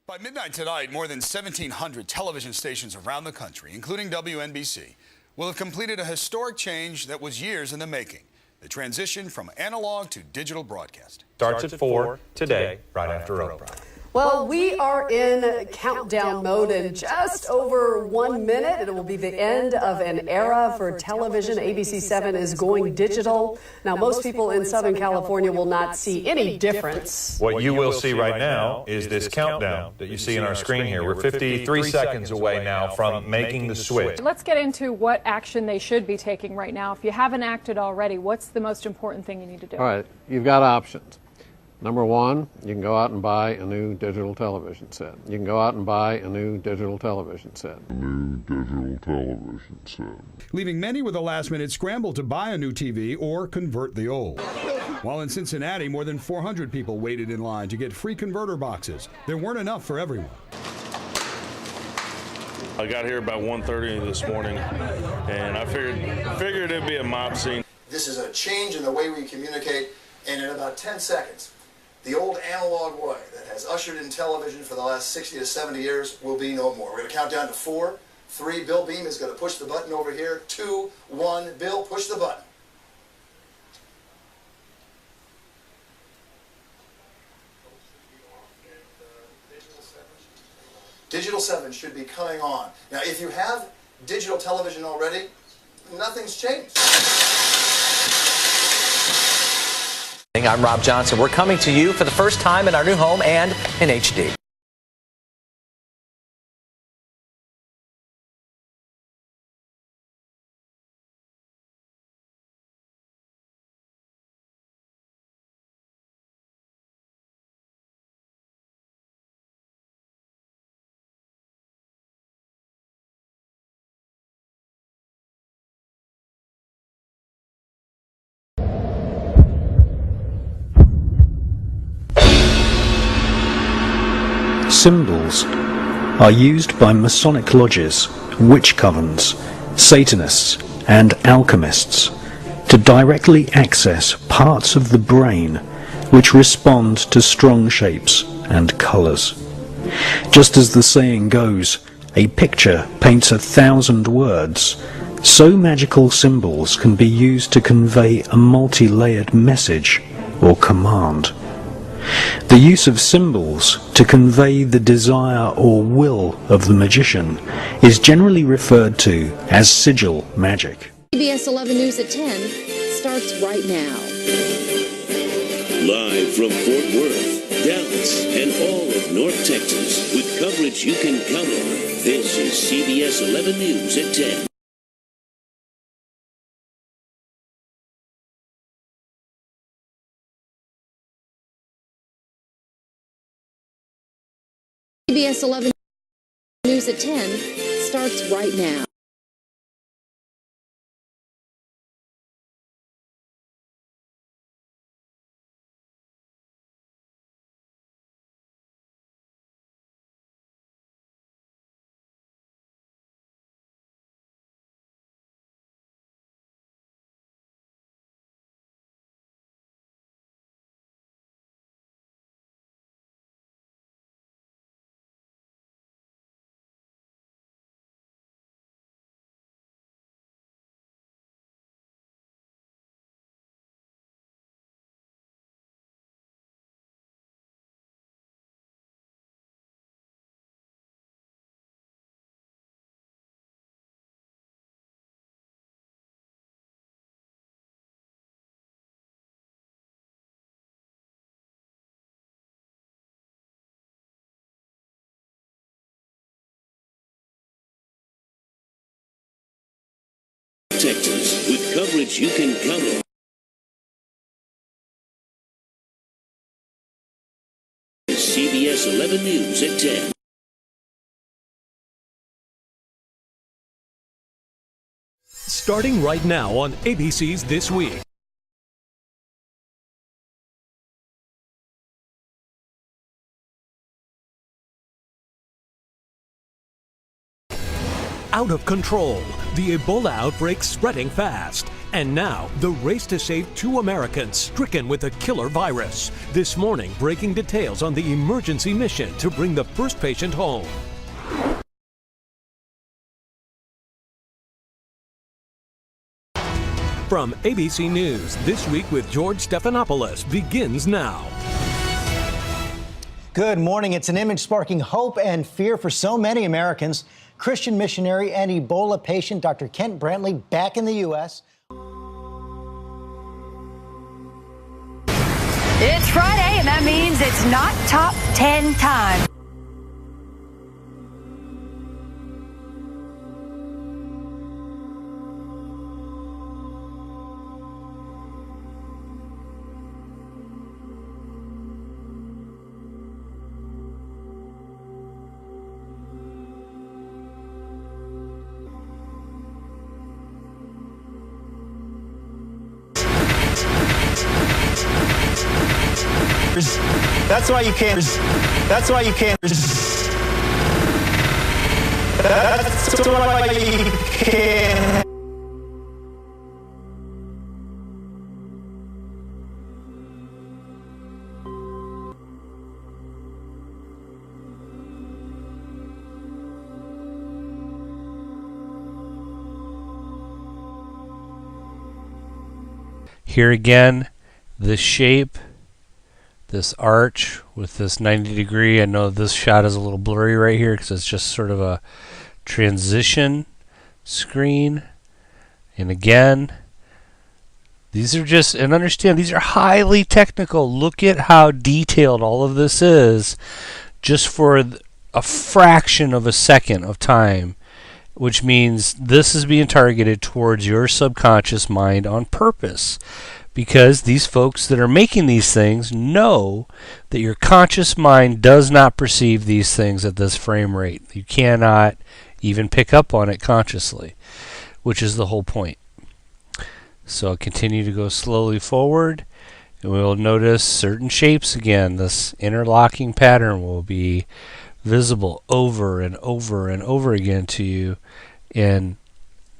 By midnight tonight, more than 1,700 television stations around the country, including WNBC, will have completed a historic change that was years in the making. The transition from analog to digital broadcast. Starts at 4 today, right after Oprah. Well, we are in countdown mode in just over 1 minute. It will be the end of an era for television. ABC 7 is going digital. Now, most people in Southern California will not see any difference. What you will see right now is this countdown that you see on our screen here. We're 53 seconds away now from making the switch. Let's get into what action they should be taking right now. If you haven't acted already, what's the most important thing you need to do? All right, you've got options. Number one, you can go out and buy a new digital television set. You can go out and buy a new digital television set. Leaving many with a last-minute scramble to buy a new TV or convert the old. While in Cincinnati, more than 400 people waited in line to get free converter boxes. There weren't enough for everyone. I got here about 1:30 this morning, and I figured it'd be a mob scene. This is a change in the way we communicate, and in about 10 seconds, the old analog way that has ushered in television for the last 60 to 70 years will be no more. We're going to count down to 4, 3, Bill Beam is going to push the button over here, 2, 1, Bill, push the button. Digital 7 should be coming on. Now, if you have digital television already, nothing's changed. I'm Rob Johnson. We're coming to you for the first time in our new home and in HD. Symbols are used by Masonic lodges, witch covens, Satanists and alchemists to directly access parts of the brain which respond to strong shapes and colours. Just as the saying goes, a picture paints 1,000 words, so magical symbols can be used to convey a multi-layered message or command. The use of symbols to convey the desire or will of the magician is generally referred to as sigil magic. CBS 11 News at 10 starts right now. Live from Fort Worth, Dallas, and all of North Texas, with coverage you can count on, this is CBS 11 News at 10. CBS 11 News at 10 starts right now. Texas, with coverage you can count on. CBS 11 News at 10. Starting right now on ABC's This Week. Out of control. The Ebola outbreak spreading fast. And now, the race to save 2 Americans stricken with a killer virus. This morning, breaking details on the emergency mission to bring the first patient home. From ABC News, This Week with George Stephanopoulos begins now. Good morning. It's an image sparking hope and fear for so many Americans. Christian missionary and Ebola patient Dr. Kent Brantley back in the U.S. It's Friday, and that means it's not top 10 time. That's why you can't. That's why you can't. That's why you can't. Here again, this shape, this arch with this 90 degree. I know this shot is a little blurry right here because it's just sort of a transition screen. And again, these are just, and understand, these are highly technical. Look at how detailed all of this is just for a fraction of a second of time, which means this is being targeted towards your subconscious mind on purpose. Because these folks that are making these things know that your conscious mind does not perceive these things at this frame rate. You cannot even pick up on it consciously, which is the whole point. So I'll continue to go slowly forward, and we'll notice certain shapes again. This interlocking pattern will be visible over and over and over again to you in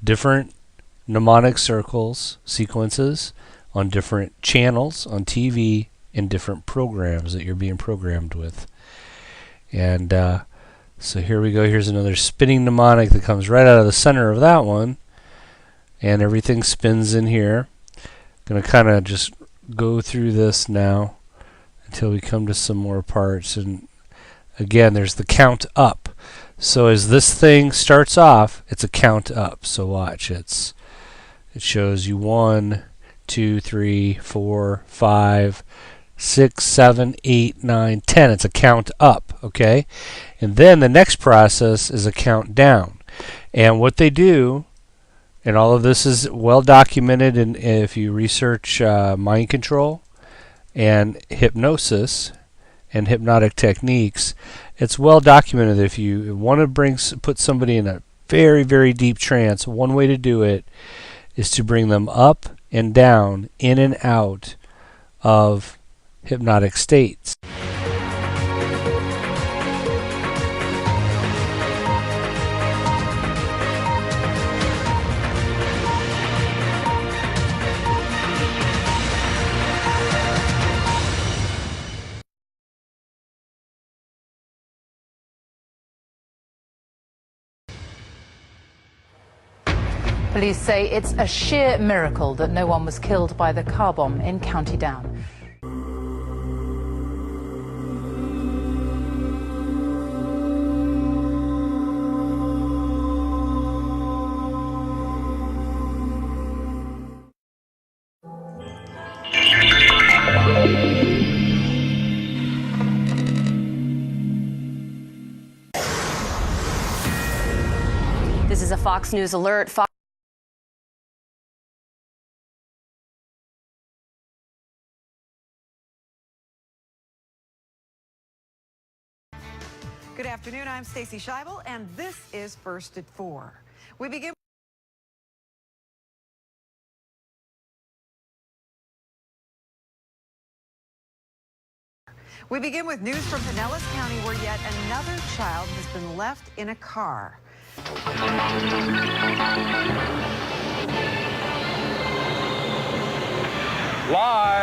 different mnemonic circles, sequences, on different channels on TV and different programs that you're being programmed with. And so here we go. Here's another spinning mnemonic that comes right out of the center of that one, and everything spins in here. Going to kind of just go through this now until we come to some more parts. And again, there's the count up. So as this thing starts off, it's a count up. So watch, it shows you 1, 2, 3, 4, 5, 6, 7, 8, 9, 10. It's a count up, okay? And then the next process is a count down. And what they do, and all of this is well documented, and if you research mind control and hypnosis and hypnotic techniques, it's well documented that if you want to put somebody in a very, very deep trance, one way to do it is to bring them up and down, in and out of hypnotic states. Police say it's a sheer miracle that no one was killed by the car bomb in County Down. This is a Fox News alert. Good afternoon, I'm Stacey Scheibel, and this is First at 4. We begin with news from Pinellas County, where yet another child has been left in a car.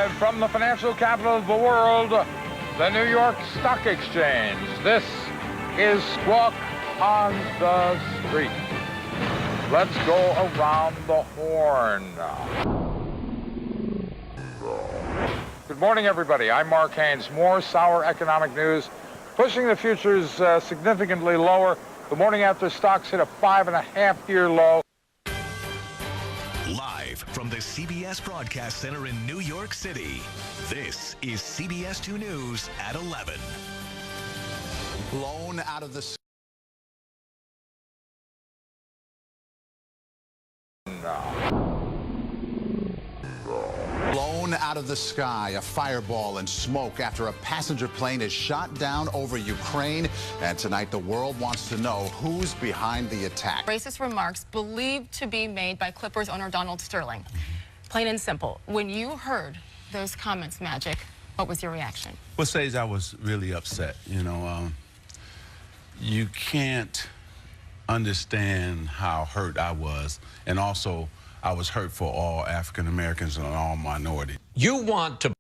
Live from the financial capital of the world, the New York Stock Exchange. This is Squawk on the Street. Let's go around the horn. Good morning, everybody. I'm Mark Haynes. More sour economic news, pushing the futures significantly lower. The morning after stocks hit a 5.5-year low. Live from the CBS Broadcast Center in New York City, this is CBS 2 News at 11. Blown out of the Blown out of the sky, a fireball and smoke after a passenger plane is shot down over Ukraine. And tonight, the world wants to know who's behind the attack. Racist remarks believed to be made by Clippers owner Donald Sterling. Plain and simple. When you heard those comments, Magic, what was your reaction? Well, Sage, I was really upset. You know, you can't understand how hurt I was, and also I was hurt for all African Americans and all minorities. You want to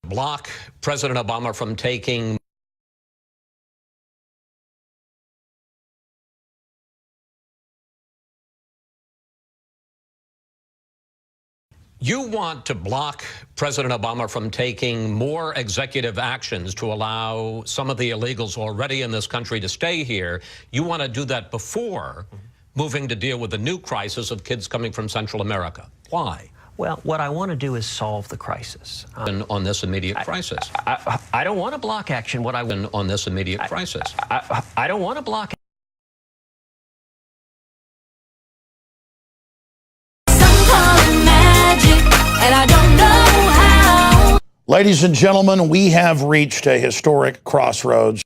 block President Obama from taking You want to block President Obama from taking more executive actions to allow some of the illegals already in this country to stay here. You want to do that before moving to deal with the new crisis of kids coming from Central America. Why? Well, what I want to do is solve the crisis. On this immediate crisis. I don't want to block action. What I on this immediate crisis. I don't want to block. And I don't know how. Ladies and gentlemen, we have reached a historic crossroads.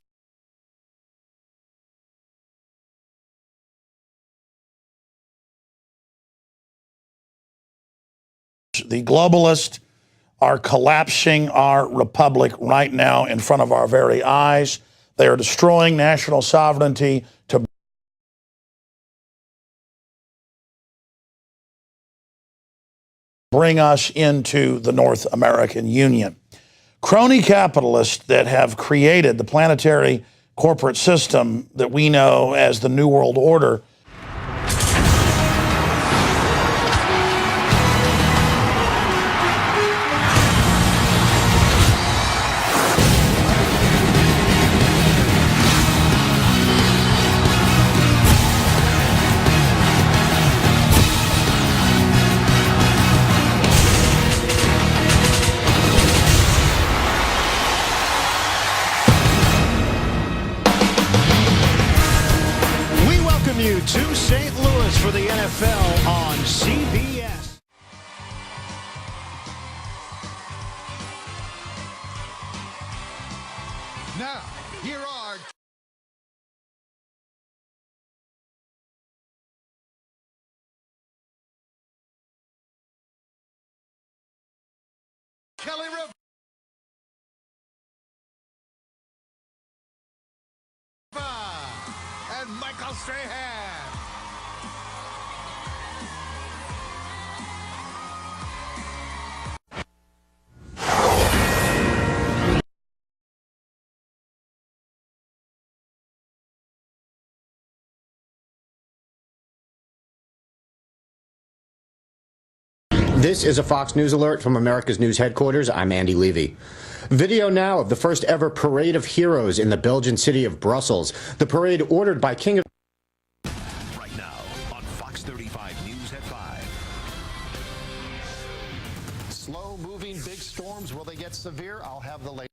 The globalists are collapsing our republic right now in front of our very eyes. They are destroying national sovereignty to bring us into the North American Union. Crony capitalists that have created the planetary corporate system that we know as the New World Order to St. Louis for the NFL on CBS. Now, here are Kelly River and Michael Strahan. This is a Fox News alert from America's News headquarters. I'm Andy Levy. Video now of the first ever Parade of Heroes in the Belgian city of Brussels. The parade ordered by King of... Right now on Fox 35 News at 5. Slow-moving big storms. Will they get severe? I'll have the latest.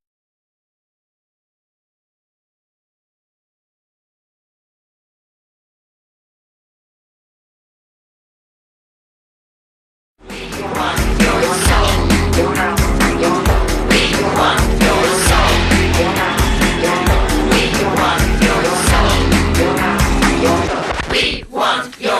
We want your